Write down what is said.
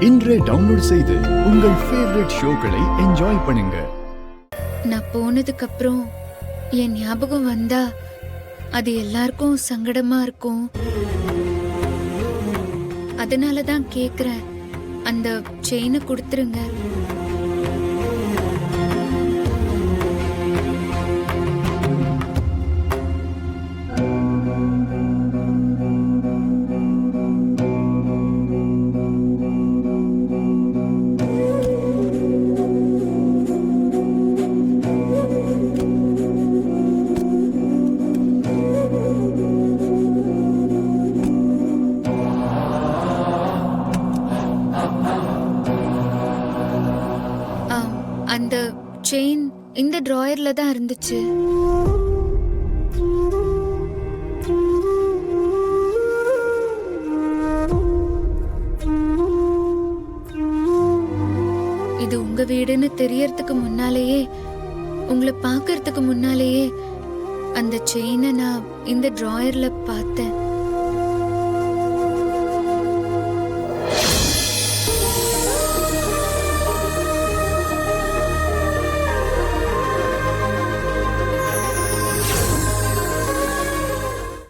இன்றே டவுன்லோட் செய்து உங்கள் ஃபேவரட் ஷோக்களை என்ஜாய் பண்ணுங்க. நான் போனதுக்கு அப்புறம் என் ஞாபகம் வந்தா அது எல்லாருக்கும் சங்கடமா இருக்கும். அதனாலதான் கேக்குறேன், அந்த செயினை கொடுத்துருங்க. அந்த செயின் இந்த டிராயர்ல தான் இருந்துச்சு. இது உங்க வீடுன்னு தெரியறதுக்கு முன்னாலேயே, உங்களை பார்க்கறதுக்கு முன்னாலேயே அந்த செயினை நான் இந்த டிராயர்ல பார்த்தேன்.